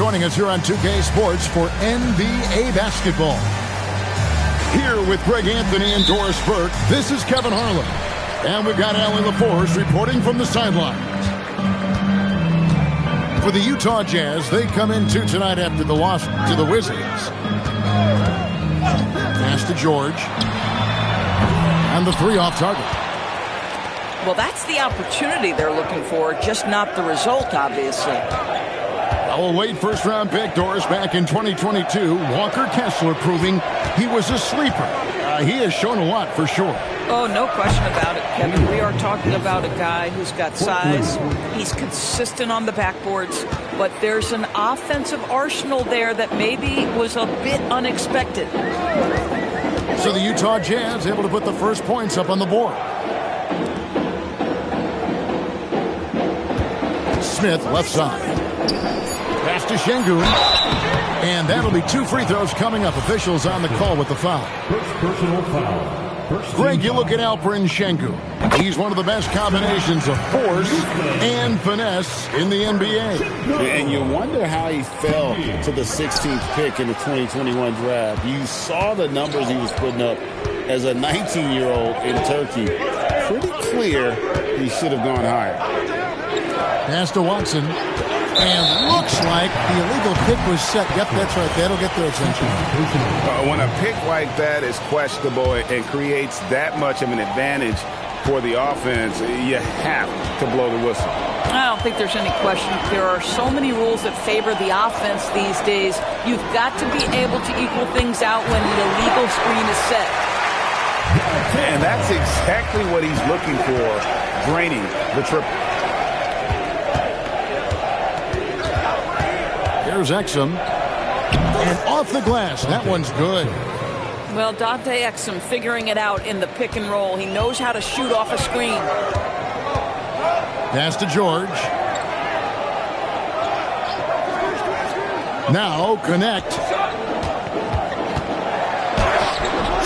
joining us here on 2K Sports for NBA basketball. Here with Greg Anthony and Doris Burke, this is Kevin Harlan. And we've got Allie LaForce reporting from the sidelines. For the Utah Jazz, they come into tonight after the loss to the Wizards. Pass to George. And the three off target. Well, that's the opportunity they're looking for, just not the result, obviously. Our Wade first-round pick, Doris, back in 2022. Walker Kessler proving he was a sleeper. He has shown a lot for sure. Oh, no question about it, Kevin. We are talking about a guy who's got size. He's consistent on the backboards, but there's an offensive arsenal there that maybe was a bit unexpected. So the Utah Jazz able to put the first points up on the board. Smith, left side. Pass to Şengün. And that'll be 2 free throws coming up. Officials on the call with the foul. First personal foul. Greg, you look at Alperen Şengün. He's one of the best combinations of force and finesse in the NBA. And you wonder how he fell to the 16th pick in the 2021 draft. You saw the numbers he was putting up as a 19-year-old in Turkey. Pretty clear he should have gone higher. Pass to Watson. And looks like the illegal pick was set. Yep, that's right. That'll get their attention. When a pick like that is questionable and creates that much of an advantage for the offense, you have to blow the whistle. I don't think there's any question. There are so many rules that favor the offense these days. You've got to be able to equal things out when the illegal screen is set. And that's exactly what he's looking for, draining the triple. Here's Exum. And off the glass. That one's good. Well, Dante Exum figuring it out in the pick and roll. He knows how to shoot off a screen. Pass to George. Now connect.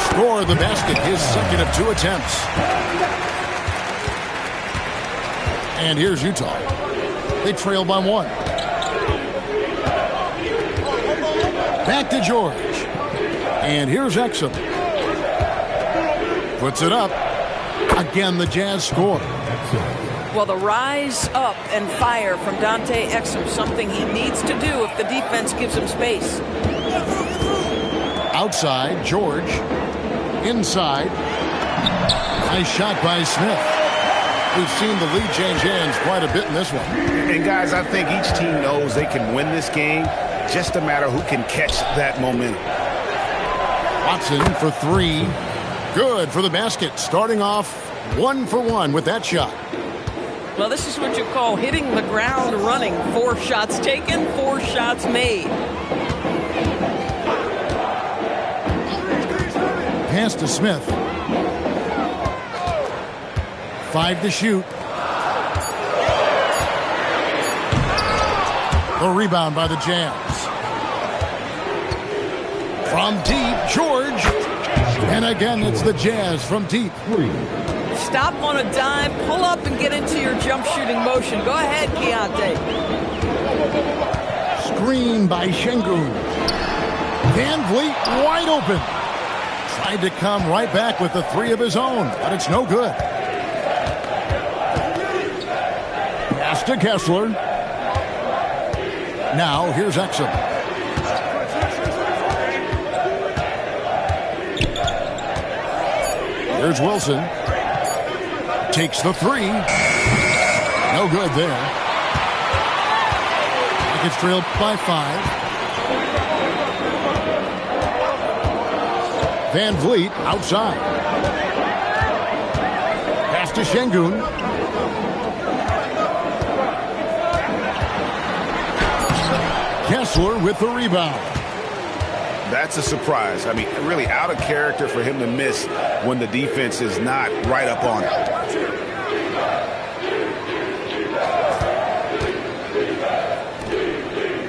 Score the basket. His second of 2 attempts. And here's Utah. They trail by 1. Back to George. And here's Exum. Puts it up. Again, the Jazz score. Well, the rise up and fire from Dante Exum, something he needs to do if the defense gives him space. Outside, George. Inside. Nice shot by Smith. We've seen the lead change hands quite a bit in this one. And, guys, I think each team knows they can win this game. Just a matter who can catch that momentum. Watson for 3. Good for the basket. Starting off 1 for 1 with that shot. Well, this is what you call hitting the ground running. 4 shots taken, 4 shots made. Pass to Smith. 5 to shoot. The rebound by the Jazz. From deep, George. And again, it's the Jazz from deep. Stop on a dime, pull up and get into your jump shooting motion. Go ahead, Keontae. Screen by Şengün. Van Vliet wide open. Tried to come right back with the 3 of his own, but it's no good. Pass to Kessler. Now, here's Exum. Here's Wilson. Takes the 3. No good there. It's trailed by 5. Van Vliet outside. Pass to Şengün. Kessler with the rebound. That's a surprise. I mean, really out of character for him to miss when the defense is not right up on it.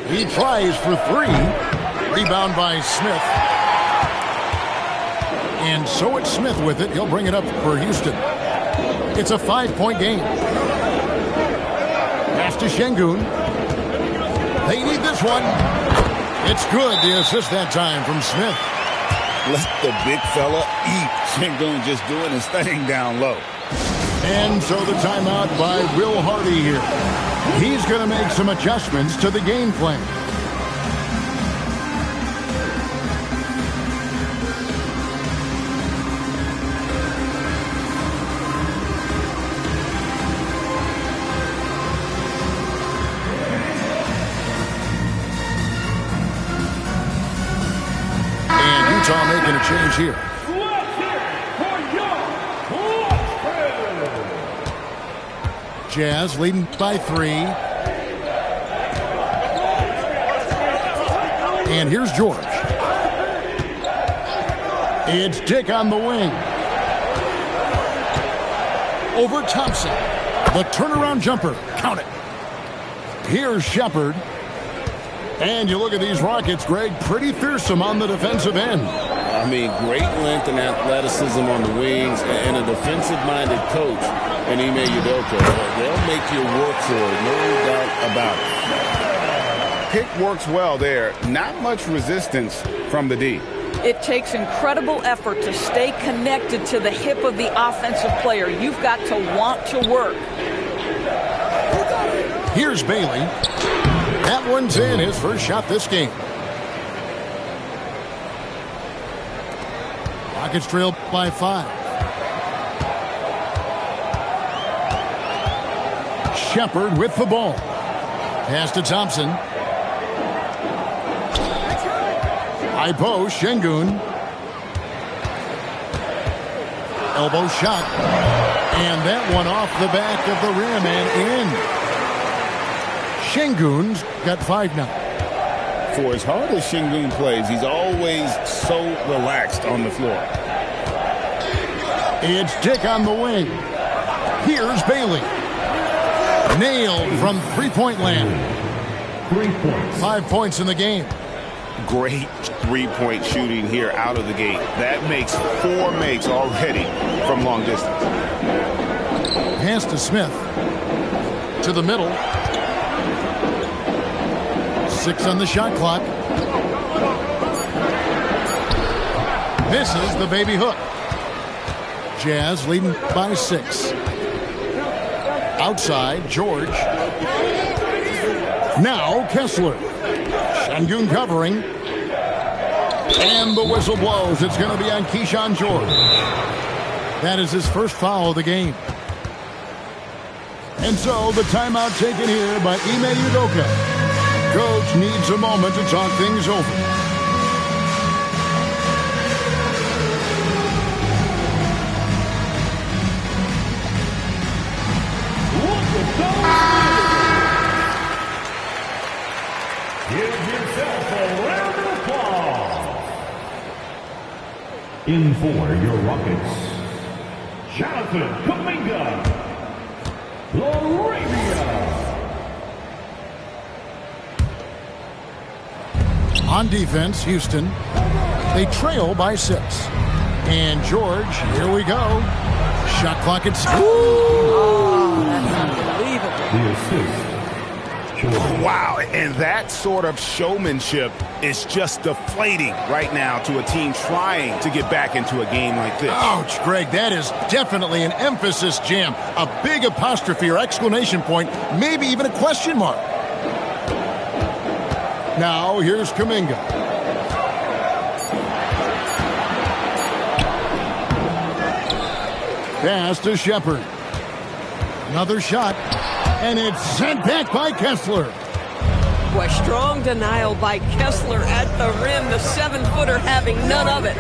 He tries for 3. Rebound by Smith. And so it's Smith with it. He'll bring it up for Houston. It's a 5-point game. Pass to Şengün. They need this one. It's good. The assist that time from Smith. Let the big fella eat. Şengün just doing his thing down low. And so the timeout by Will Hardy here. He's going to make some adjustments to the game plan. Making a change here. Jazz leading by 3. And here's George. It's Dick on the wing. Over Thompson. The turnaround jumper. Count it. Here's Shepard. And you look at these Rockets, Greg, pretty fearsome on the defensive end. I mean, great length and athleticism on the wings, and a defensive-minded coach in Ime Udoka. They'll make you work for it, no doubt about it. Pick works well there. Not much resistance from the D. It takes incredible effort to stay connected to the hip of the offensive player. You've got to want to work. Here's Bailey. That one's in, his first shot this game. Rockets trail by 5. Shepard with the ball. Pass to Thompson. High post, Şengün. Elbow shot. And that one off the back of the rim and in. Şengün's got 5 now. For as hard as Şengün plays, he's always so relaxed on the floor. It's Dick on the wing. Here's Bailey. Nailed from three-point land. 3 points. 5 points in the game. Great three-point shooting here out of the gate. That makes 4 makes already from long distance. Pass to Smith. To the middle. 6 on the shot clock. Misses the baby hook. Jazz leading by 6. Outside, George. Now Kessler. Şengün covering. And the whistle blows. It's going to be on Keyshawn George. That is his first foul of the game. And so the timeout taken here by Ime Udoka. Coach needs a moment to talk things over. Give yourself a round of applause. In for your Rockets, Jonathan Kuminga, Arabia. On defense, Houston, they trail by 6. And George, here we go. Shot clock at 6. Oh, that's unbelievable. The assist. George. Wow, and that sort of showmanship is just deflating right now to a team trying to get back into a game like this. Ouch, Greg, that is definitely an emphasis jam. A big apostrophe or exclamation point, maybe even a question mark. Now, here's Kuminga. Pass to Shepard. Another shot. And it's sent back by Kessler. Boy, strong denial by Kessler at the rim. The 7-footer having none of it.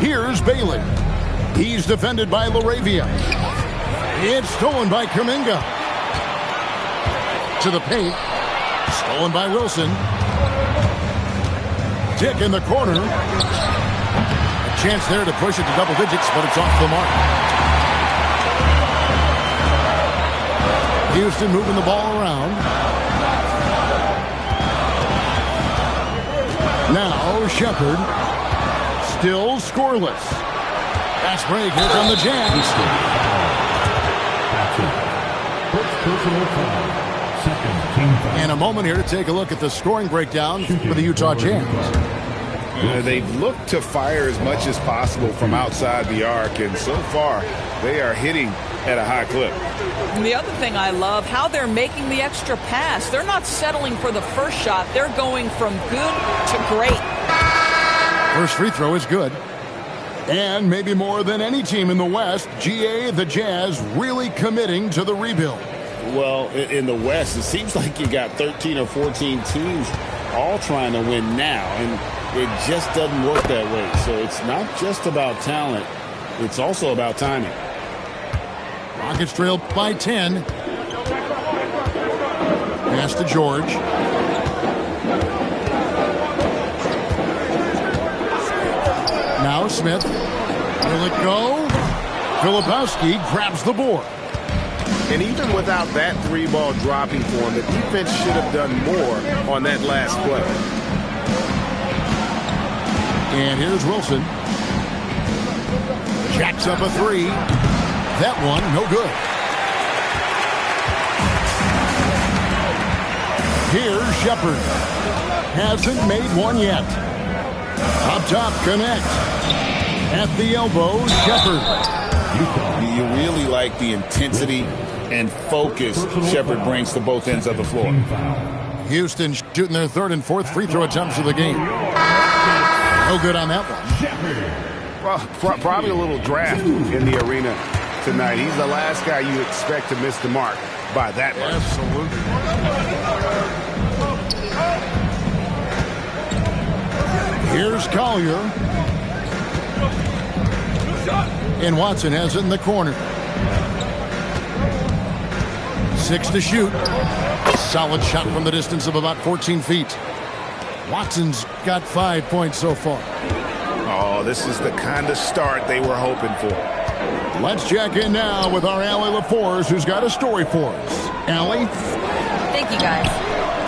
Here's Bailey. He's defended by Laravia. It's stolen by Kuminga. To the paint. Stolen by Wilson. Dick in the corner. A chance there to push it to double digits, but it's off the mark. Houston moving the ball around. Now Shepard. Still scoreless. Fast break here from the Jazz. That's it. First personal foul. Second team. And a moment here to take a look at the scoring breakdown for the Utah Jazz. They've looked to fire as much as possible from outside the arc, and so far they are hitting at a high clip. And the other thing I love, how they're making the extra pass. They're not settling for the first shot. They're going from good to great. First free throw is good. And maybe more than any team in the West, GA, the Jazz, really committing to the rebuild. Well, in the West, it seems like you got 13 or 14 teams all trying to win now, and it just doesn't work that way. So it's not just about talent, it's also about timing. Rockets trail by 10. Pass to George. Now Smith. Will it go? Filipowski grabs the board. And even without that three-ball dropping for him, the defense should have done more on that last play. And here's Wilson. Jacks up a three. That one, no good. Here's Shepard. Hasn't made one yet. Up top, connect. At the elbow, Shepard. You really like the intensity and focus Shepard brings to both ends of the floor. Houston shooting their third and fourth free throw attempts of the game. No good on that one. Well, probably a little draft in the arena tonight. He's the last guy you expect to miss the mark by that much. Absolutely. Here's Collier. And Watson has it in the corner. 6 to shoot. Solid shot from the distance of about 14 feet. Watson's got 5 points so far. Oh, this is the kind of start they were hoping for. Let's check in now with our Allie LaForce, who's got a story for us. Allie? Thank you, guys.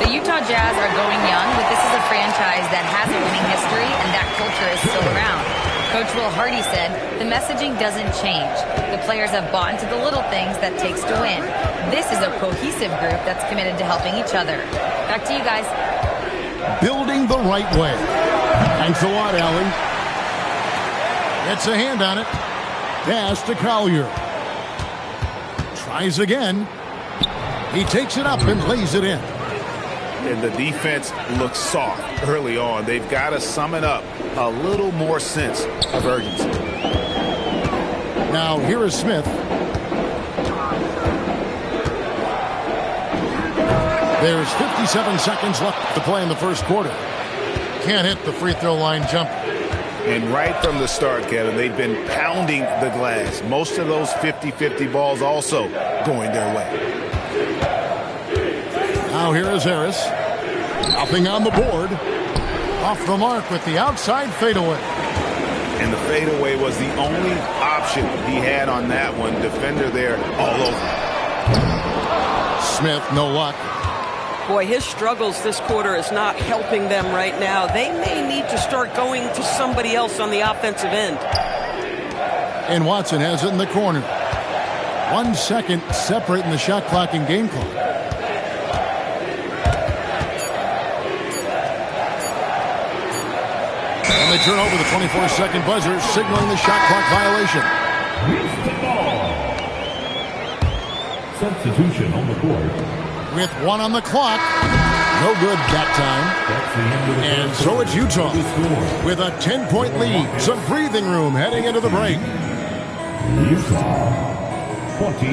The Utah Jazz are going young, but this is a franchise that has a winning history, and that culture is still around. Coach Will Hardy said, the messaging doesn't change. The players have bought into the little things that takes to win. This is a cohesive group that's committed to helping each other. Back to you guys. Building the right way. Thanks a lot, Allie. Gets a hand on it. Pass to Collier. Tries again. He takes it up and lays it in. And the defense looks soft early on. They've got to summon up a little more sense of urgency. Now here is Smith. There's 57 seconds left to play in the first quarter. Can't hit the free throw line jumper. And right from the start, Kevin, they've been pounding the glass. Most of those 50-50 balls also going their way. Now here is Harris. Nothing on the board. Off the mark with the outside fadeaway. And the fadeaway was the only option he had on that one. Defender there all over. Smith, no luck. Boy, his struggles this quarter is not helping them right now. They may need to start going to somebody else on the offensive end. And Watson has it in the corner. 1 second separating the shot clock and game clock. And they turn over the 24-second buzzer, signaling the shot clock violation. Substitution on the court. With 1 on the clock. No good that time. And so it's Utah with a 10-point lead. Some breathing room heading into the break. Utah, 28.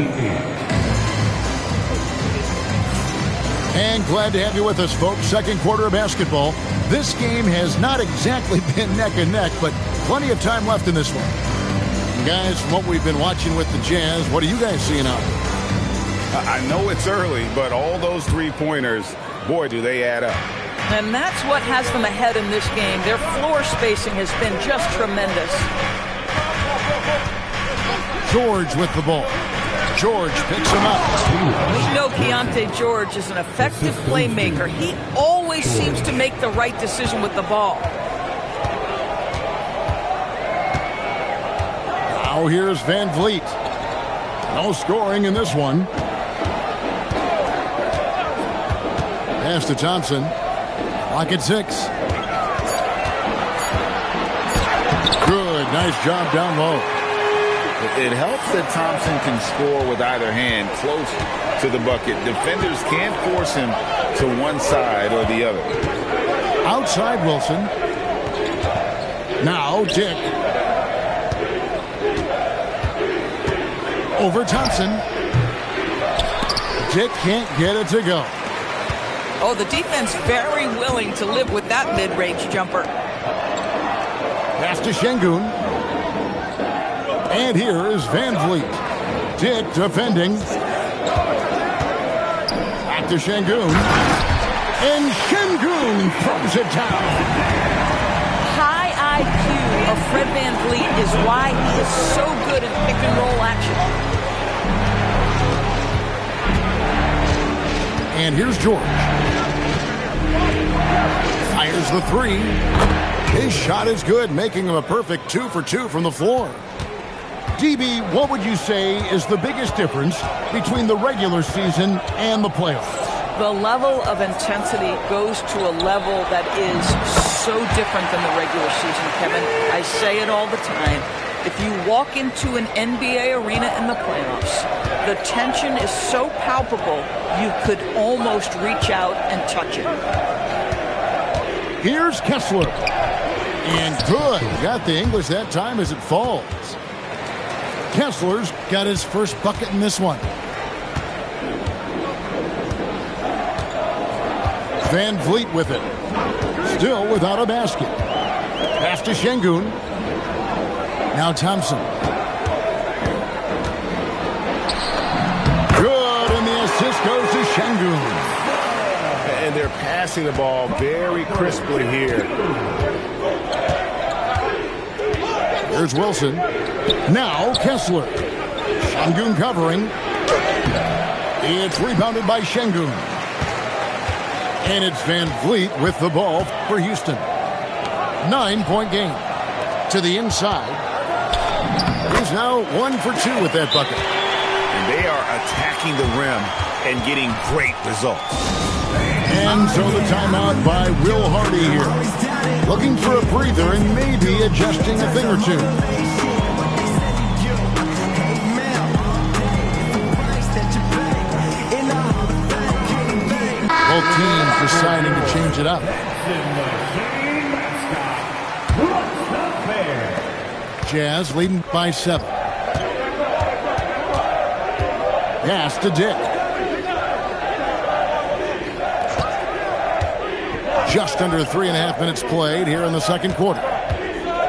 And glad to have you with us, folks. Second quarter of basketball. This game has not exactly been neck and neck, but plenty of time left in this one. And guys, from what we've been watching with the Jazz, what are you guys seeing out there? I know it's early, but all those three-pointers, boy, do they add up. And that's what has them ahead in this game. Their floor spacing has been just tremendous. George with the ball. George picks him up. We know Keontae George is an effective playmaker. He always seems to make the right decision with the ball. Now here's Van Vliet. No scoring in this one. Pass to Thompson. Clock at 6. Good. Nice job down low. It helps that Thompson can score with either hand close to the bucket. Defenders can't force him to one side or the other. Outside Wilson. Now Dick. Over Thompson. Dick can't get it to go. Oh, the defense very willing to live with that mid-range jumper. Pass to Şengün. And here is Van Vliet. Dick defending. Back to Şengün. And Şengün throws it down. High IQ of Fred Van Vliet is why he is so good in pick-and-roll action. And here's George. Fires the 3. His shot is good, making him a perfect 2 for 2 from the floor. DB, what would you say is the biggest difference between the regular season and the playoffs? The level of intensity goes to a level that is so different than the regular season, Kevin. I say it all the time. If you walk into an NBA arena in the playoffs, the tension is so palpable, you could almost reach out and touch it. Here's Kessler. And good. Got the English that time as it falls. Kessler's got his first bucket in this one. Van Vliet with it. Still without a basket. Pass to Şengün. Now Thompson. Good, and the assist goes to Şengün. And they're passing the ball very crisply here. There's Wilson. Now Kessler. Şengün covering. It's rebounded by Şengün. And it's Van Vliet with the ball for Houston. 9-point game. To the inside. He's now 1 for 2 with that bucket. And they are attacking the rim and getting great results. And so the timeout by Will Hardy here. Looking for a breather and maybe adjusting a thing or two. Both teams deciding to change it up. Jazz leading by 7. Pass to Dick. Just under 3.5 minutes played here in the second quarter.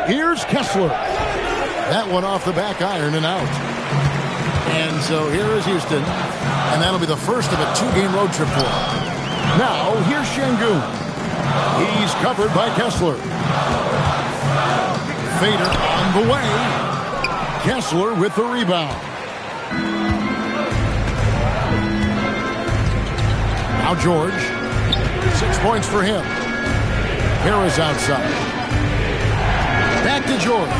Here's Kessler. That one off the back iron and out. And so here is Houston. And that'll be the first of a 2-game road trip for them. Now, here's Şengün. He's covered by Kessler. Fader on the way. Kessler with the rebound. Now George. 6 points for him. Harris outside. Back to George.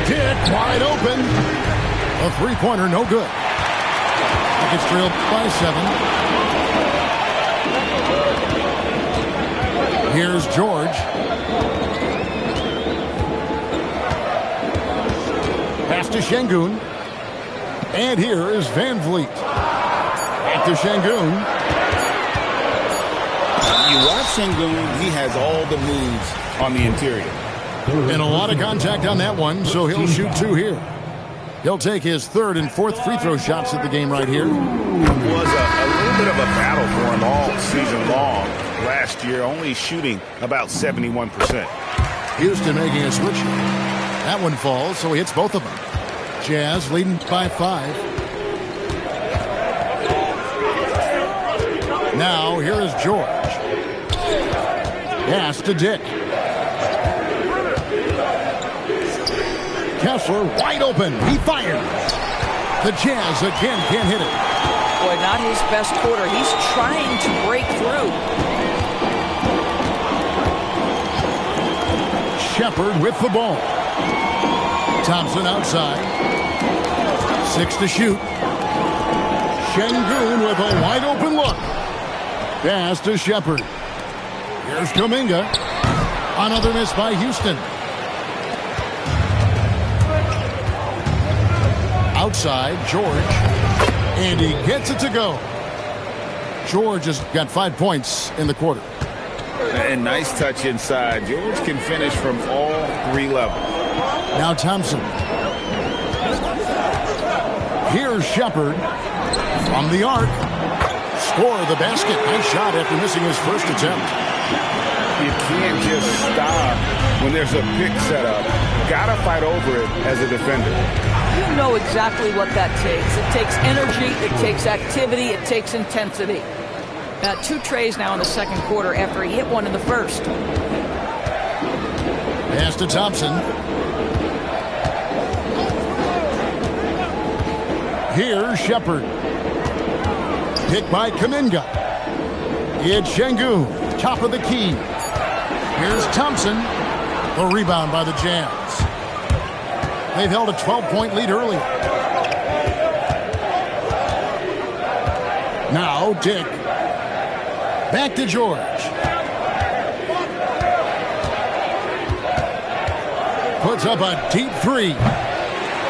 Dick wide open. A three-pointer, no good. It's trailed by 7. Here's George. Pass to Şengün. And here is Van Vliet. Back to Şengün. You watch Şengün, he has all the moves on the interior. And a lot of contact on that one, so he'll shoot 2 here. He'll take his 3rd and 4th free throw shots at the game right here. It was a little bit of a battle for him all season long. Last year, only shooting about 71%. Houston making a switch. That one falls, so he hits both of them. Jazz leading by 5. Now, here is George. Pass to Dick. Kessler wide open. He fires. The Jazz again can't hit it. Boy, not his best quarter. He's trying to break through. Shepard with the ball. Thompson outside. 6 to shoot. Şengün with a wide open look. Pass to Shepard. Here's Kuminga. Another miss by Houston. Outside, George. And he gets it to go. George has got 5 points in the quarter. And nice touch inside. George can finish from all 3 levels. Now Thompson. Here's Shepard from the arc. Score the basket. Nice shot after missing his first attempt. You can't just stop when there's a pick set up. Gotta fight over it as a defender. You know exactly what that takes. It takes energy, it takes activity, it takes intensity. 2 trays now in the second quarter after he hit one in the first. Pass to Thompson. Here's Shepard. Picked by Kuminga. It's Şengün, top of the key. Here's Thompson. The rebound by the Jazz. They've held a 12-point lead earlier. Now Dick. Back to George. Puts up a deep 3.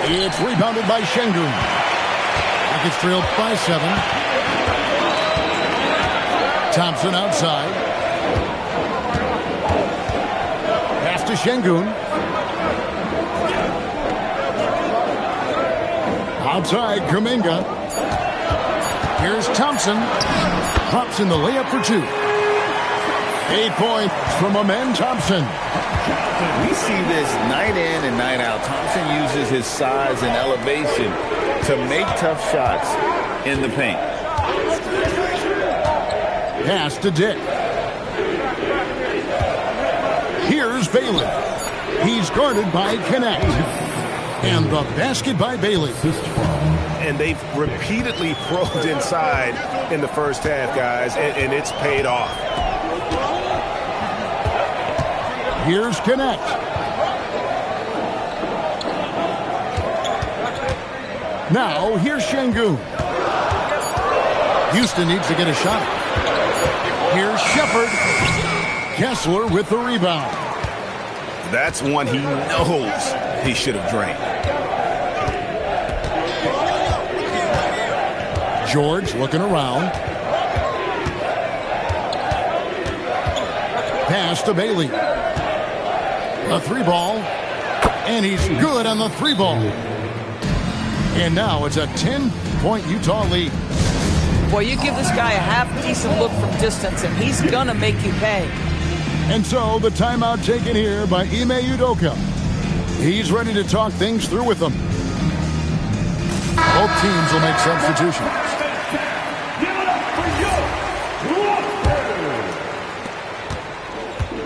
It's rebounded by Şengün. Rockets trailed by 7. Thompson outside. Pass to Şengün. Outside, Kuminga. Here's Thompson. Drops in the layup for 2. 8 points from Amen Thompson. We see this night in and night out. Thompson uses his size and elevation to make tough shots in the paint. Pass to Dick. Here's Bailey. He's guarded by Connect. And the basket by Bailey. And they've repeatedly probed inside in the first half, guys, and it's paid off. Here's Connect. Now, here's Şengün. Houston needs to get a shot. Here's Shepard. Kessler with the rebound. That's one he knows he should have drained. George looking around. Pass to Bailey. A 3-ball. And he's good on the 3-ball. And now it's a 10-point Utah lead. Boy, you give this guy a half-decent look from distance, and he's going to make you pay. And so the timeout taken here by Ime Udoka. He's ready to talk things through with them. Both teams will make substitutions.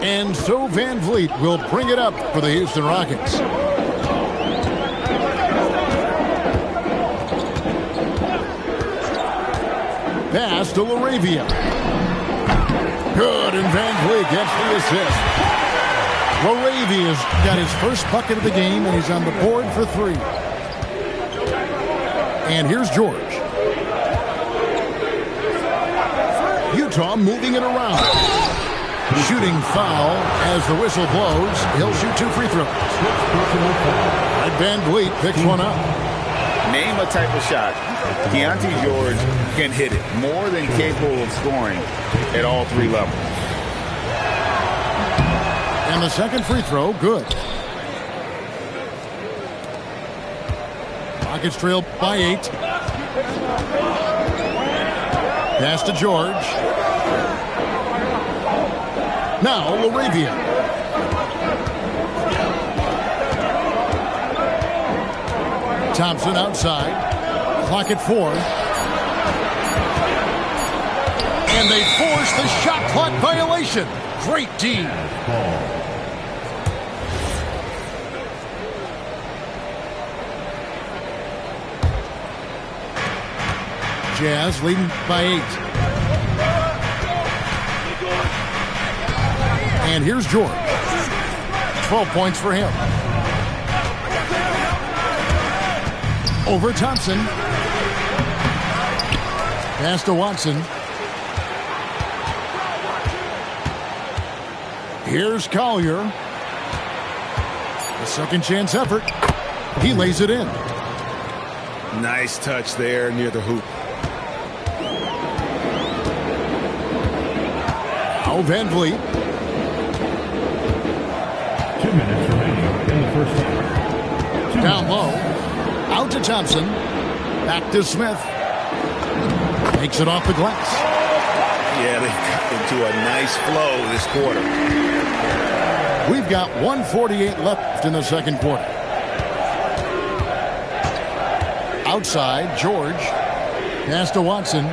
And so Van Vliet will bring it up for the Houston Rockets. Pass to LaRavia. Good, and Van Vliet gets the assist. LaRavia's got his first bucket of the game, and he's on the board for 3. And here's George. Utah moving it around. Shooting foul as the whistle blows. He'll shoot 2 free throws. And Van Vliet picks one up. Name a type of shot. Keontae George can hit it. More than capable of scoring at all 3 levels. And the second free throw, good. Rockets trail by 8. Pass to George. Now LaRavia. Thompson outside. Clock at 4. And they force the shot clock violation. Great D. Jazz leading by 8. And here's George. 12 points for him. Over Thompson. Pass to Watson. Here's Collier. A second chance effort. He lays it in. Nice touch there near the hoop. Now Van Vliet. 2 minutes remaining in the first half. Down low. Out to Thompson. Back to Smith. Takes it off the glass. Yeah, they got into a nice flow this quarter. We've got 1:48 left in the second quarter. Outside, George. Pass to Watson.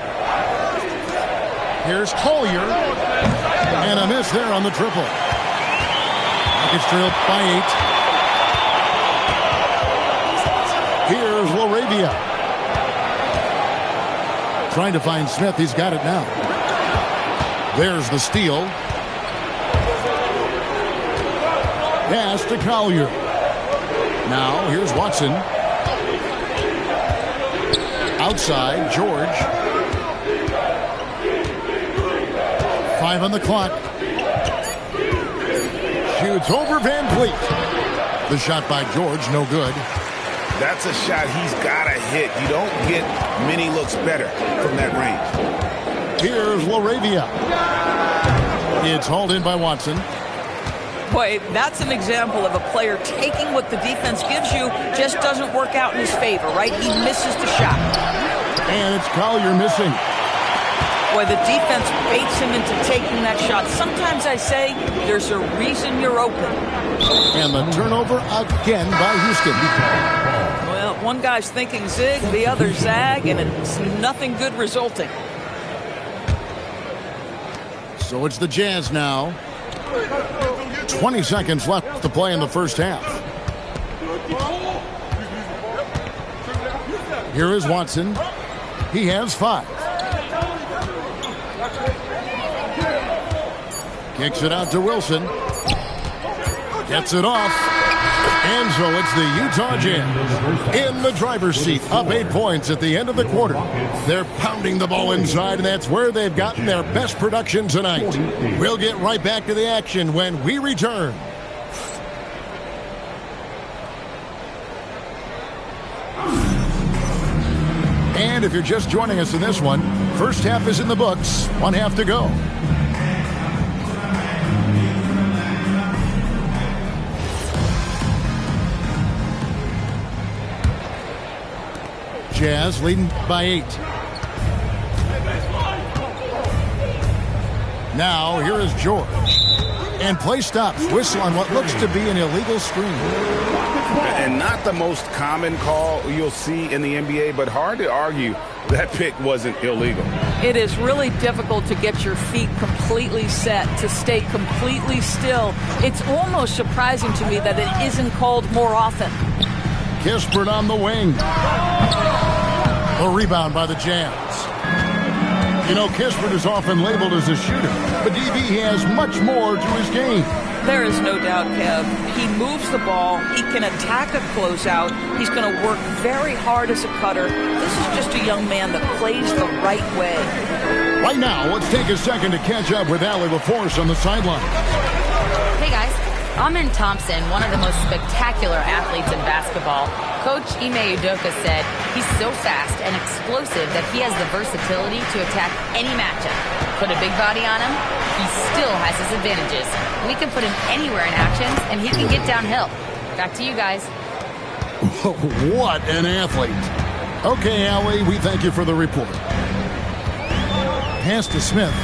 Here's Collier. And a miss there on the triple. It's trailed by 8. Here's Laravia. Trying to find Smith. He's got it now. There's the steal. Pass to Collier. Now here's Watson. Outside, George. 5 on the clock. Shoots over Van Vliet. The shot by George, no good. That's a shot he's got to hit. You don't get many looks better from that range. Here's Laravia. It's hauled in by Watson. Boy, that's an example of a player taking what the defense gives you, just doesn't work out in his favor, right? He misses the shot. And it's Collier missing. Boy, the defense baits him into taking that shot. Sometimes I say there's a reason you're open. And the turnover again by Houston. Well, one guy's thinking zig, the other zag, and it's nothing good resulting. So it's the Jazz now. 20 seconds left to play in the first half. Here is Watson. He has 5. Kicks it out to Wilson. Gets it off. And so it's the Utah Jazz in the driver's seat, up 8 points at the end of the quarter. They're pounding the ball inside, and that's where they've gotten their best production tonight. We'll get right back to the action when we return. And if you're just joining us in this one, first half is in the books, 1 half to go. Jazz leading by 8. Now here is George. And play stops. Whistle on what looks to be an illegal screen. And not the most common call you'll see in the NBA, but hard to argue that pick wasn't illegal. It is really difficult to get your feet completely set, to stay completely still. It's almost surprising to me that it isn't called more often. Kispert on the wing. A rebound by the Jazz. You know, Kispert is often labeled as a shooter, but DB has much more to his game. There is no doubt, Kev. He moves the ball. He can attack a closeout. He's going to work very hard as a cutter. This is just a young man that plays the right way. Right now, let's take a second to catch up with Allie LaForce on the sideline. Hey, guys. Amen Thompson, one of the most spectacular athletes in basketball. Coach Ime Udoka said he's so fast and explosive that he has the versatility to attack any matchup. Put a big body on him, he still has his advantages. We can put him anywhere in actions, and he can get downhill. Back to you guys. What an athlete. Okay, Allie, we thank you for the report. Pass to Smith.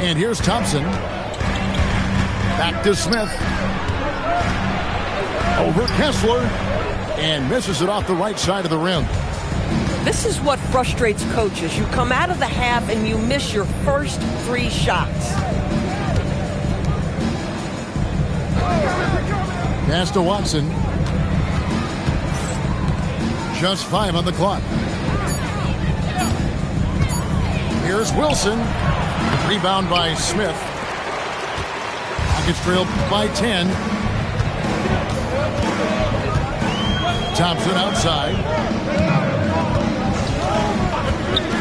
And here's Thompson. Back to Smith. Over Kessler. And misses it off the right side of the rim. This is what frustrates coaches. You come out of the half and you miss your first 3 shots. Pass to Watson. Just 5 on the clock. Here's Wilson. Rebound by Smith. Rockets trailed by 10. Thompson outside.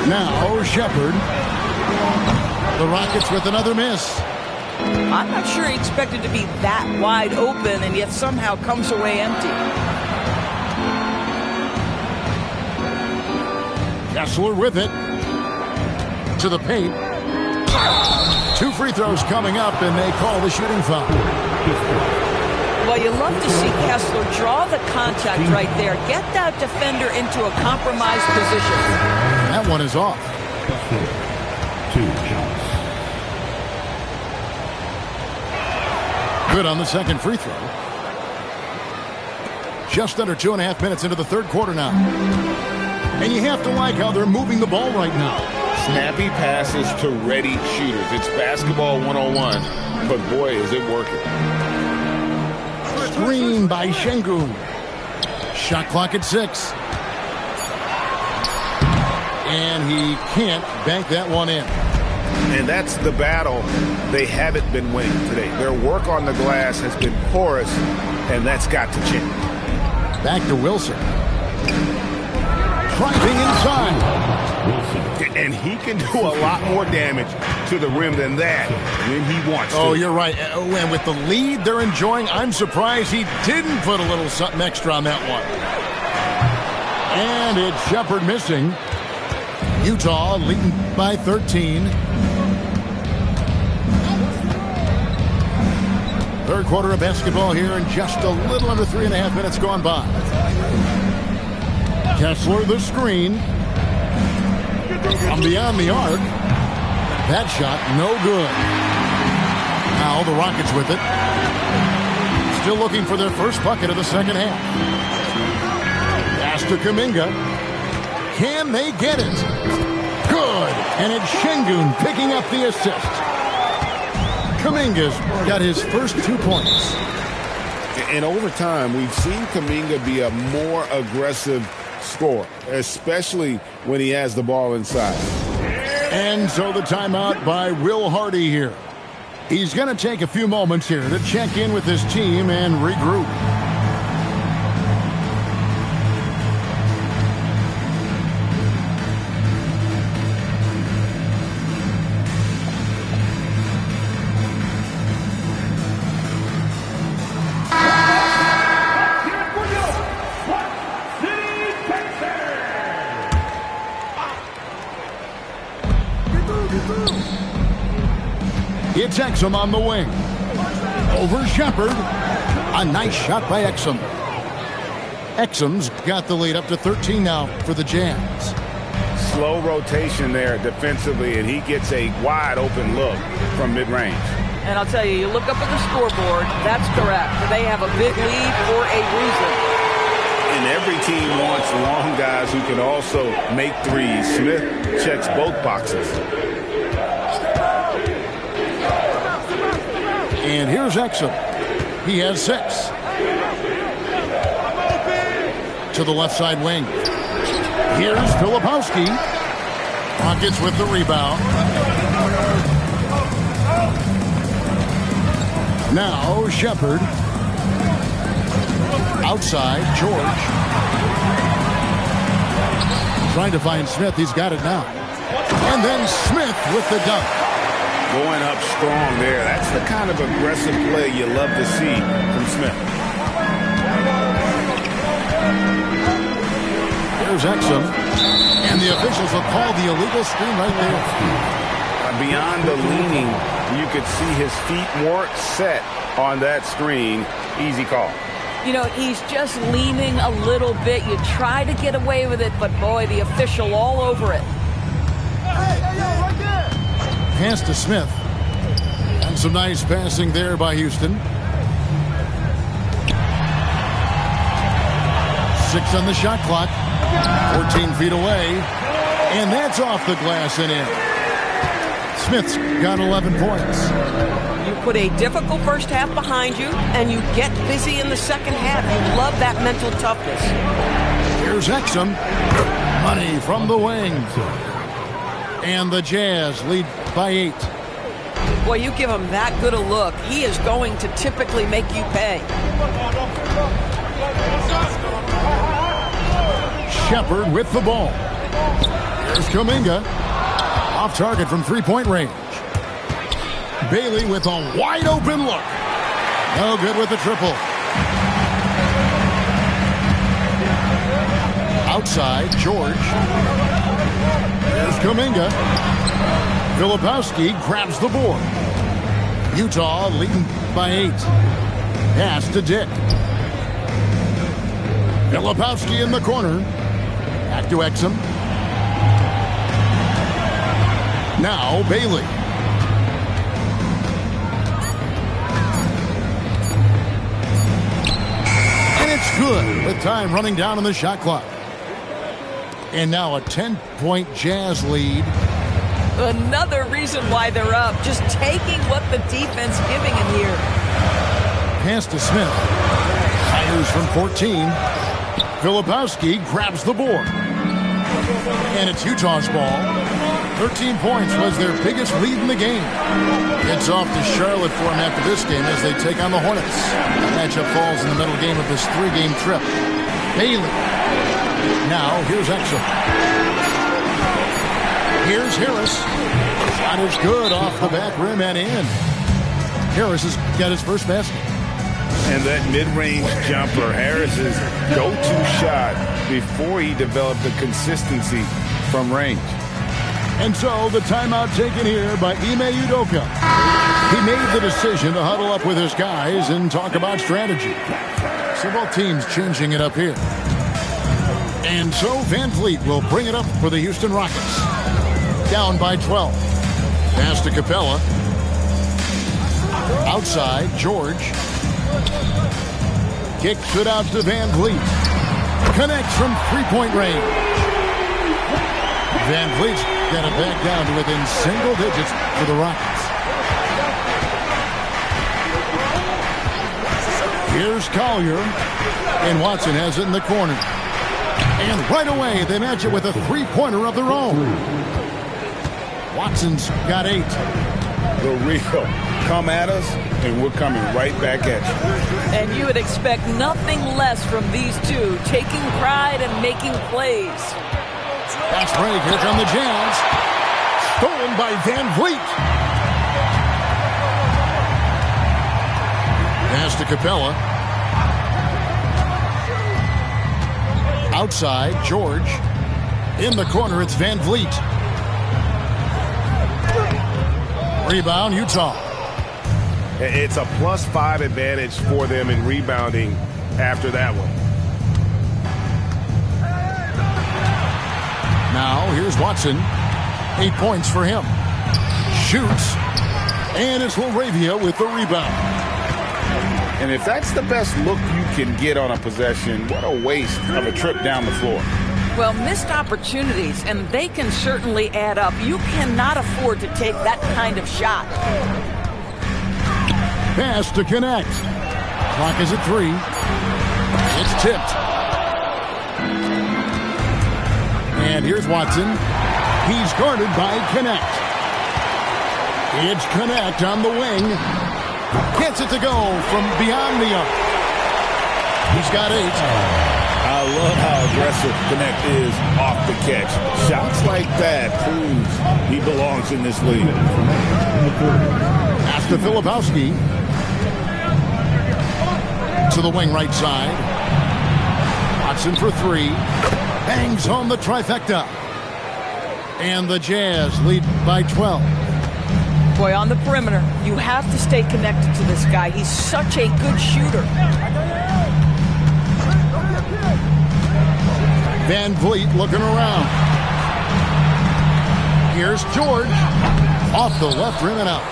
Now Shepard. The Rockets with another miss. I'm not sure he expected to be that wide open and yet somehow comes away empty. Kessler with it. To the paint. 2 free throws coming up, and they call the shooting foul. Well, you love to see Kessler draw the contact right there. Get that defender into a compromised position. That one is off. 2 shots. Good on the second free throw. Just under 2.5 minutes into the third quarter now. And you have to like how they're moving the ball right now. Snappy passes to ready shooters. It's basketball 101, but boy, is it working. Screen by Şengün. Shot clock at 6. And he can't bank that one in. And that's the battle they haven't been winning today. Their work on the glass has been porous, and that's got to change. Back to Wilson. Driving inside. And he can do a lot more damage to the rim than that when he wants to. Oh, you're right. And with the lead they're enjoying, I'm surprised he didn't put a little something extra on that one. And it's Shepard missing. Utah leading by 13. Third quarter of basketball here, and just a little under 3.5 minutes gone by. Kessler the screen. From beyond the arc. That shot no good. Now the Rockets with it. Still looking for their first bucket of the second half. Pass to Kuminga. Can they get it? Good. And it's Şengün picking up the assist. Kuminga's got his first 2 points. And over time, we've seen Kuminga be a more aggressive scorer, especially when he has the ball inside. And so the timeout by Will Hardy here. He's going to take a few moments here to check in with his team and regroup. It's Exum on the wing. Over Shepard. A nice shot by Exum. Exum's got the lead up to 13 now for the Jazz. Slow rotation there defensively, and he gets a wide open look from mid-range. And I'll tell you, you look up at the scoreboard, that's correct. They have a big lead for a reason. And every team wants long guys who can also make threes. Smith checks both boxes. And here's Exum. He has 6. To the left side wing. Here's Filipowski. Rockets with the rebound. Now Shepard. Outside, George. Trying to find Smith. He's got it now. And then Smith with the dunk. Going up strong there. That's the kind of aggressive play you love to see from Smith. There's Exum. And the officials will call the illegal screen right there. Beyond the leaning, you could see his feet weren't set on that screen. Easy call. You know, he's just leaning a little bit. You try to get away with it, but boy, the official all over it. Pass to Smith. And some nice passing there by Houston. 6 on the shot clock. 14 feet away. And that's off the glass and in. Smith's got 11 points. You put a difficult first half behind you, and you get busy in the second half. You love that mental toughness. Here's Exum. Money from the wing. And the Jazz lead by 8. Boy, you give him that good a look, he is going to typically make you pay. Shepard with the ball. Here's Kuminga. Off target from 3-point range. Bailey with a wide open look. No good with the triple. Outside, George. There's Kuminga. Filipowski grabs the board. Utah leading by 8. Pass to Dick. Filipowski in the corner. Back to Exum. Now Bailey. And it's good with time running down on the shot clock. And now a 10-point Jazz lead. Another reason why they're up. Just taking what the defense giving him here. Pass to Smith. Fires from 14. Filipowski grabs the board. And it's Utah's ball. 13 points was their biggest lead in the game. It's off to Charlotte for them after this game as they take on the Hornets. The matchup falls in the middle game of this 3-game trip. Bailey. Now here's Exum. Here's Harris. Shot is good off the back rim and in. Harris has got his first basket. And that mid-range jumper, Harris's go-to shot before he developed the consistency from range. And so the timeout taken here by Ime Udoka. He made the decision to huddle up with his guys and talk about strategy. So both teams changing it up here. And so Van Vliet will bring it up for the Houston Rockets. Down by 12. Pass to Capella. Outside, George. Kicks it out to Van Vliet. Connects from three-point range. Van Vliet's got it back down to within single digits for the Rockets. Here's Collier. And Watson has it in the corner. And right away, they match it with a three-pointer of their own. Watson's got 8. The Rico, come at us, and we're coming right back at you. And you would expect nothing less from these two, taking pride and making plays. Fast break, here come the Jazz. Stolen by Van Vliet. Pass to Capella. Outside, George. In the corner, it's Van Vliet. Rebound, Utah. It's a +5 advantage for them in rebounding after that one. Now, here's Watson. 8 points for him. Shoots. And it's Laravia with the rebound. And if that's the best look you can get on a possession, what a waste of a trip down the floor. Well, missed opportunities, and they can certainly add up. You cannot afford to take that kind of shot. Pass to connect. Clock is at 3. It's tipped. And here's Watson. He's guarded by Connect. It's Connect on the wing. Gets it to go from beyond the arc. He's got 8. I love how aggressive Connect is off the catch. Shots like that proves he belongs in this league. Pass to Filipowski. To the wing right side. Watson for 3. Bangs home the trifecta. And the Jazz lead by 12. Boy, on the perimeter, you have to stay connected to this guy. He's such a good shooter. Van Vliet looking around. Here's George. Off the left rim and out.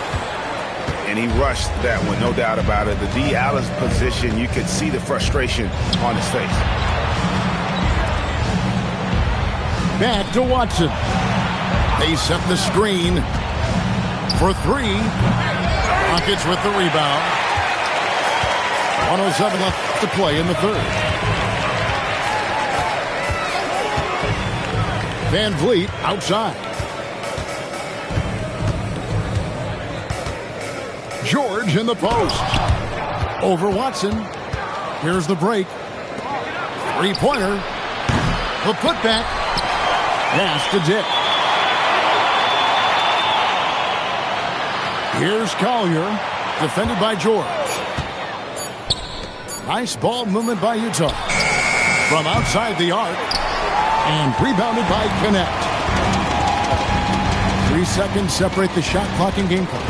And he rushed that one, no doubt about it. The D out of position, you could see the frustration on his face. Back to Watson. They set the screen for 3. Rockets with the rebound. 107 left to play in the third. Van Vliet outside. George in the post. Over Watson. Here's the break. Three-pointer. The putback. Pass to Dick. Here's Collier, defended by George. Nice ball movement by Utah. From outside the arc, and rebounded by Connect. 3 seconds separate the shot clock and game clock.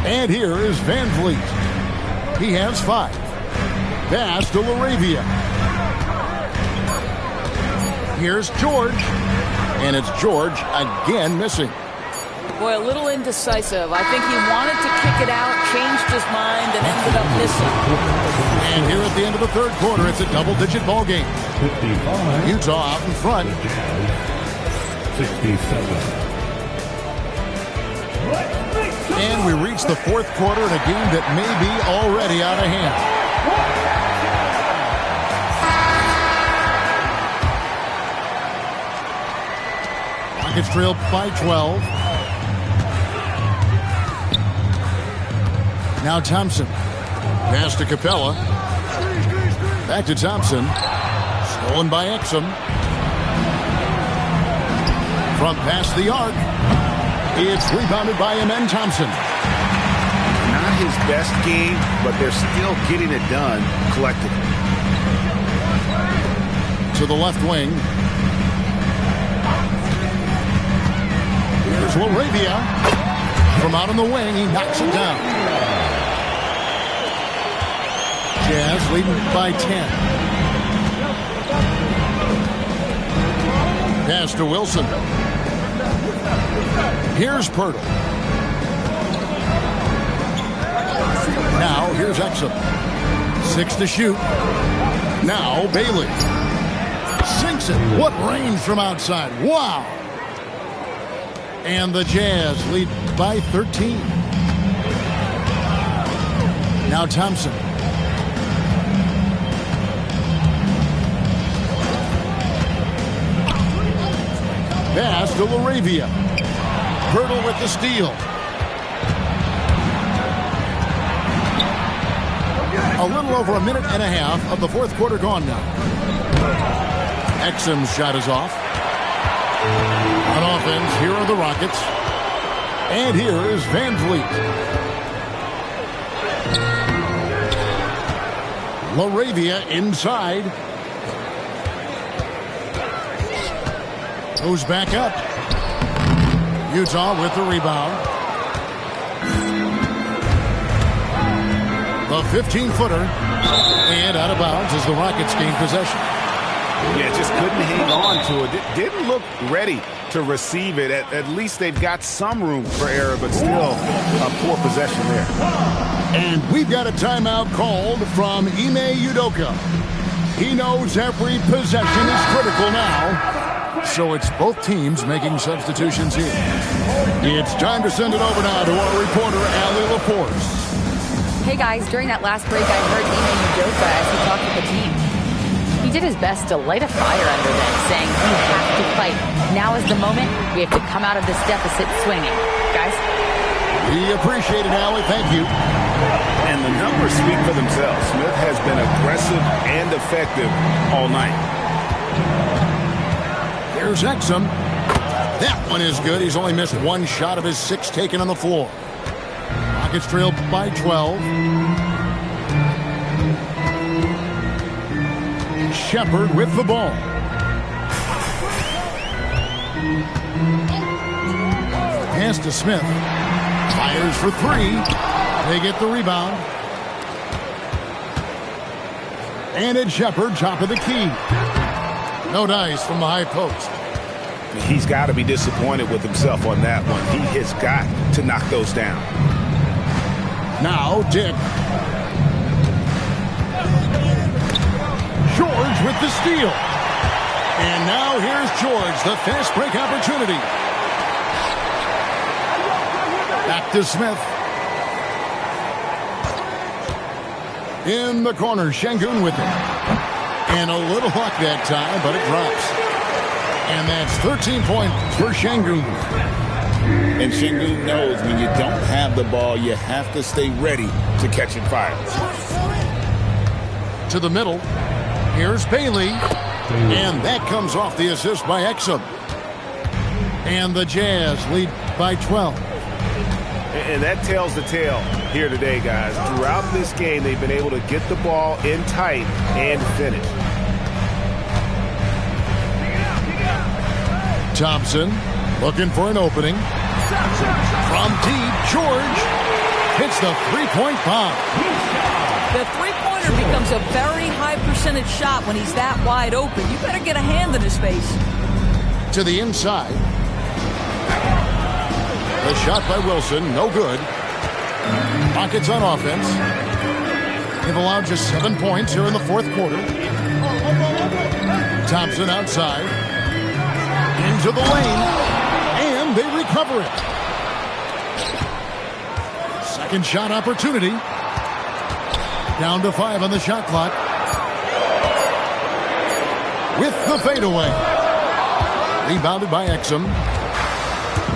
And here is Van Vliet. He has 5. Pass to LaRavia. Here's George. And it's George again missing. Boy, a little indecisive. I think he wanted to kick it out, changed his mind, and ended up missing. And here at the end of the third quarter, it's a double-digit ball game. 55. Utah out in front. 67. And we reach the fourth quarter in a game that may be already out of hand. Rockets trail by 12. Now Thompson. Pass to Capella. Back to Thompson. Stolen by Exum. From past the arc. It's rebounded by Amen Thompson. Not his best game, but they're still getting it done collectively. To the left wing. Here's LaRavia. From out on the wing, he knocks it down. Jazz leading by 10. Pass to Wilson. Here's Pirtle. Now here's Exum. 6 to shoot. Now Bailey. Sinks it. What range from outside. Wow. And the Jazz lead by 13. Now Thompson. Pass to LaRavia. Pirtle with the steal. A little over a minute and a half of the fourth quarter gone now. Exum's shot is off. On offense, here are the Rockets. And here is Van Vliet. LaRavia inside. Goes back up. Utah with the rebound. The 15-footer. And out of bounds as the Rockets gain possession. Yeah, just couldn't hang on to it. Didn't look ready to receive it. At least they've got some room for error, but still a poor possession there. And we've got a timeout called from Ime Udoka. He knows every possession is critical now. So it's both teams making substitutions here. It's time to send it over now to our reporter, Allie LaForce. Hey guys, during that last break, I heard Ime Udoka as he talked with the team. He did his best to light a fire under them, saying we have to fight. Now is the moment. We have to come out of this deficit swinging. Guys? We appreciate it, Allie. Thank you. And the numbers speak for themselves. Smith has been aggressive and effective all night. Here's Exum. That one is good. He's only missed one shot of his 6 taken on the floor. Rockets trail by 12. Shepard with the ball. Pass to Smith. Fires for 3. They get the rebound. And it's Shepard, top of the key. No dice from the high post. He's got to be disappointed with himself on that one. He has got to knock those down. Now Dick. George with the steal. And now here's George, the fast break opportunity. Back to Smith. In the corner, Şengün with it. And a little luck that time, but it drops. And that's 13 points for Şengün. And Şengün knows when you don't have the ball, you have to stay ready to catch it fire. To the middle. Here's Bailey. And that comes off the assist by Exum. And the Jazz lead by 12. And that tells the tale here today, guys. Throughout this game, they've been able to get the ball in tight and finish. Thompson looking for an opening. From deep, George hits the three-point bomb. The three-pointer becomes a very high percentage shot when he's that wide open. You better get a hand in his face. To the inside. The shot by Wilson, no good. Rockets on offense. They've allowed just 7 points here in the fourth quarter. Thompson outside. Into the lane. And they recover it. Second shot opportunity. Down to 5 on the shot clock. With the fadeaway. Rebounded by Exum.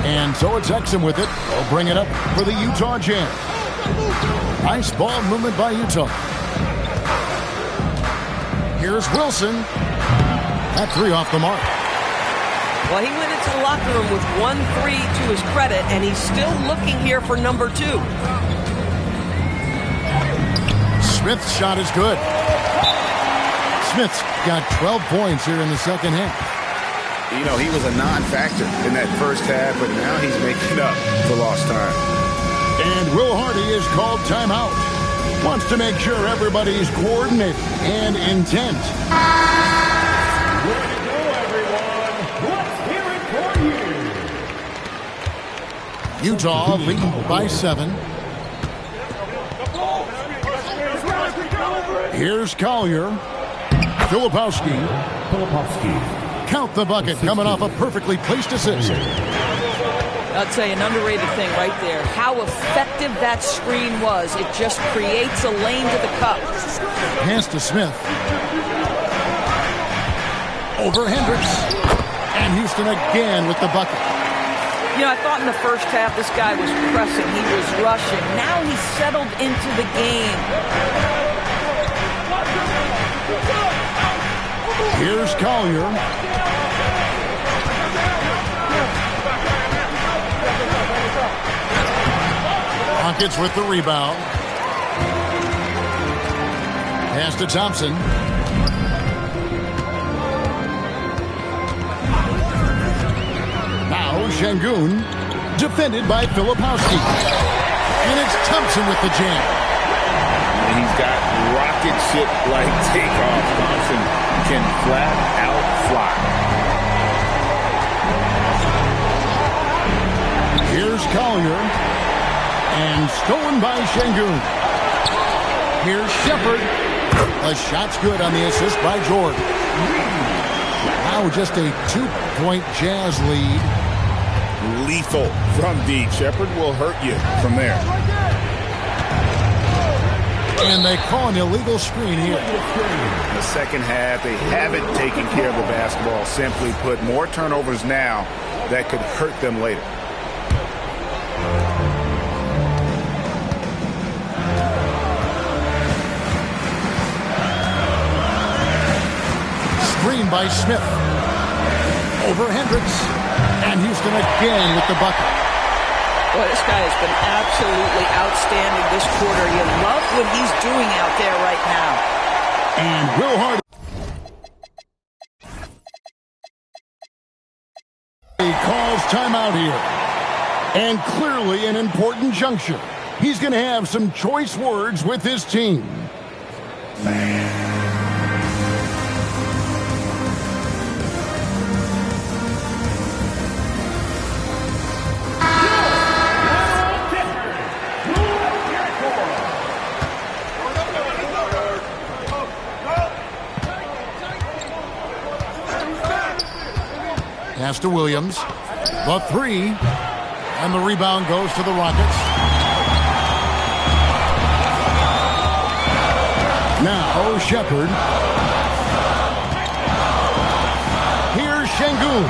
And so it's Exum with it. They'll bring it up for the Utah Jazz. Nice ball movement by Utah. Here's Wilson. That three off the mark. Well, he went into the locker room with 1-3 to his credit, and he's still looking here for number 2. Smith's shot is good. Smith's got 12 points here in the second half. You know, he was a non-factor in that first half, but now he's making up for lost time. And Will Hardy is called timeout. Wants to make sure everybody's coordinated and intent. Way to go, everyone. Let's hear it for you. Utah leading by 7. Here's Collier. Filipowski. Count the bucket, coming off a perfectly placed assist. I'll tell you, an underrated thing right there. How effective that screen was. It just creates a lane to the cup. Pass to Smith. Over Hendricks. And Houston again with the bucket. You know, I thought in the first half this guy was pressing. He was rushing. Now he's settled into the game. Here's Collier. Rockets with the rebound. Pass to Thompson. Now Şengün, defended by Filipowski. And it's Thompson with the jam. And he's got rocket ship-like takeoff. Thompson can flat out fly. Here's Collier. And stolen by Şengün. Here's Shepard. The shot's good on the assist by George. Now just a 2-point Jazz lead. Lethal from deep. Shepard will hurt you from there. And they call an illegal screen here. In the second half, they haven't taken care of the basketball. Simply put, more turnovers now that could hurt them later. Screen by Smith. Over Hendricks. And Houston again with the bucket. Boy, this guy has been absolutely outstanding this quarter. You love what he's doing out there right now. And Will Hardy. He calls timeout here. And clearly an important juncture. He's going to have some choice words with his team. Pass to Williams. The three. And the rebound goes to the Rockets. Now Shepard. Here's Şengün.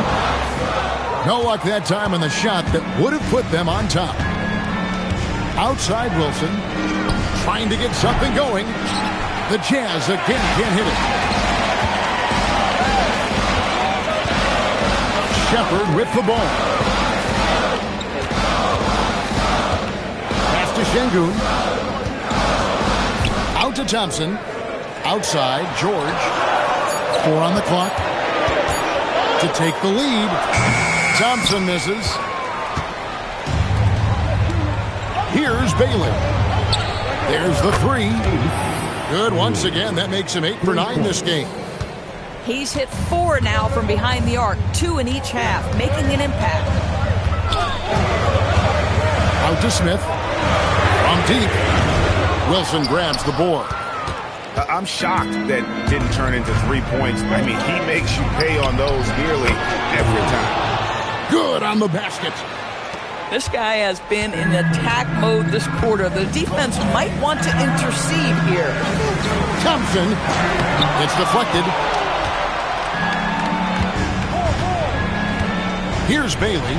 No luck that time on the shot that would have put them on top. Outside Wilson. Trying to get something going. The Jazz again can't hit it. Shepard with the ball. Pass to Şengün. Out to Thompson. Outside, George. 4 on the clock. To take the lead. Thompson misses. Here's Bailey. There's the 3. Good once again. That makes him 8 for 9 this game. He's hit 4 now from behind the arc, 2 in each half, making an impact. Out to Smith. From deep. Wilson grabs the board. I'm shocked that didn't turn into 3 points. I mean, he makes you pay on those nearly every time. Good on the basket. This guy has been in attack mode this quarter. The defense might want to intercede here. Thompson. It's deflected. Here's Bailey.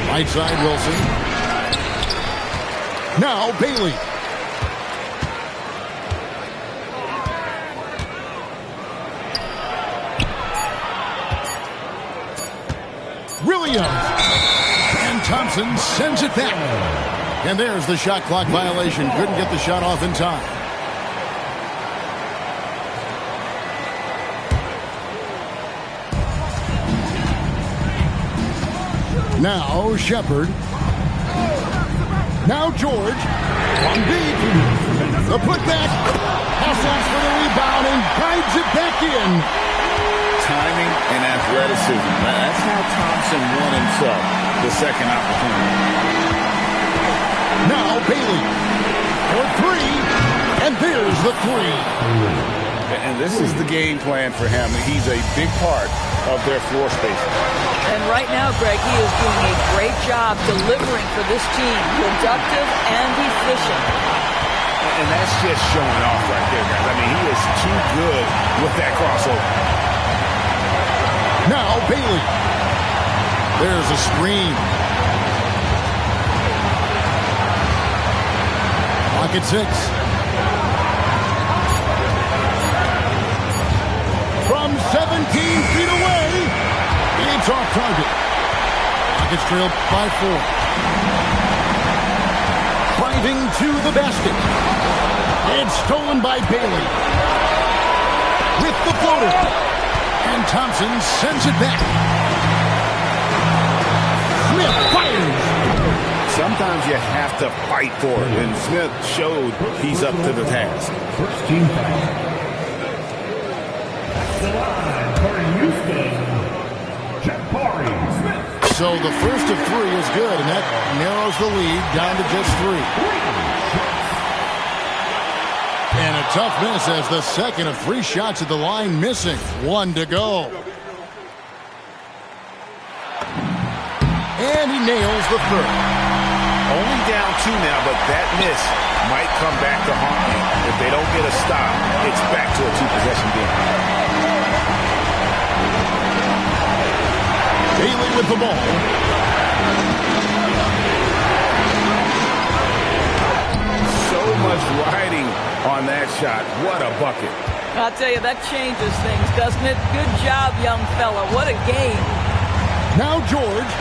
Right side, Wilson. Now Bailey. Williams. And Thompson sends it back. And there's the shot clock violation. Couldn't get the shot off in time. Now Shepard. Now George. One deep. The putback. Hustles for the rebound and guides it back in. Timing and athleticism. That's how Thompson won himself the second opportunity. Now Bailey for 3, and there's the 3. And this is the game plan for him. He's a big part of their floor spacing. And right now, Greg, he is doing a great job delivering for this team, productive and efficient. And that's just showing off right there, guys. I mean, he is too good with that crossover. Now Bailey. There's a screen. Clock at 6. From 17 feet away, it's off target. Rockets trailed by 4. Driving to the basket. It's stolen by Bailey. With the floater. And Thompson sends it back. Smith fires. Sometimes you have to fight for it, and Smith showed he's up to the task. First team foul. That's the line for Houston. Jabari Smith. So the first of 3 is good, and that narrows the lead down to just 3. And a tough miss as the second of 3 shots at the line missing. 1 to go. And he nails the 3rd. Only down 2 now, but that miss might come back to haunt them. If they don't get a stop, it's back to a 2-possession game. Bailey with the ball. So much riding on that shot. What a bucket. I'll tell you, that changes things, doesn't it? Good job, young fella. What a game. Now George.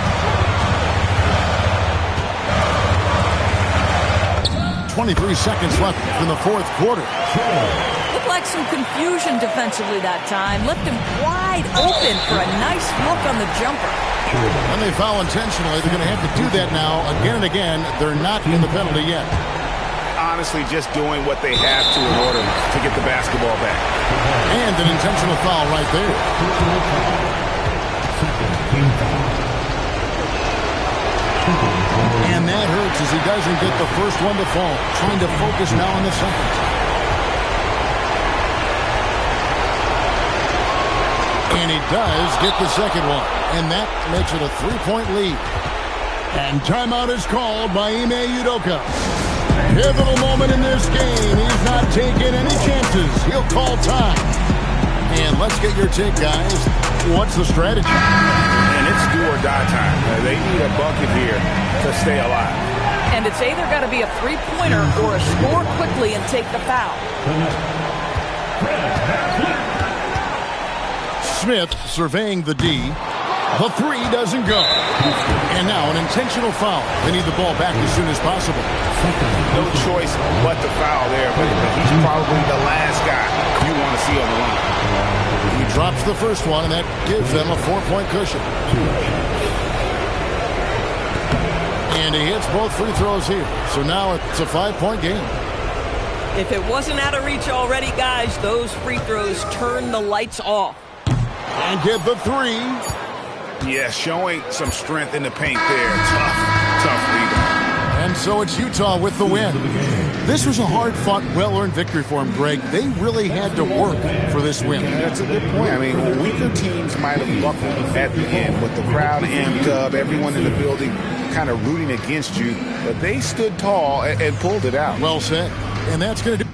23 seconds left in the 4th quarter. Looked like some confusion defensively that time. Left him wide open for a nice look on the jumper. When they foul intentionally, they're going to have to do that now again and again. They're not in the penalty yet. Honestly, just doing what they have to in order to get the basketball back. And an intentional foul right there. And that hurts as he doesn't get the first one to fall. Trying to focus now on the second. And he does get the second one. And that makes it a 3-point lead. And timeout is called by Ime Udoka. Pivotal moment in this game. He's not taking any chances. He'll call time. And let's get your take, guys. What's the strategy? And it's do or die time. They need a bucket here to stay alive. And it's either got to be a three-pointer or a score quickly and take the foul. Smith surveying the D. The three doesn't go. And now an intentional foul. They need the ball back as soon as possible. No choice but to foul there, but he's probably the last guy you want to see on the line. He drops the first one, and that gives them a 4-point cushion. And he hits both free throws here. So now it's a 5-point game. If it wasn't out of reach already, guys, those free throws turn the lights off. And get the three. Yeah, showing some strength in the paint there. Tough rebound. And so it's Utah with the win. This was a hard-fought, well-earned victory for them, Greg. They really had to work for this win. That's a good point. I mean, weaker teams might have buckled at the end, with the crowd amped up, everyone in the building kind of rooting against you. But they stood tall and pulled it out. Well said. And that's going to do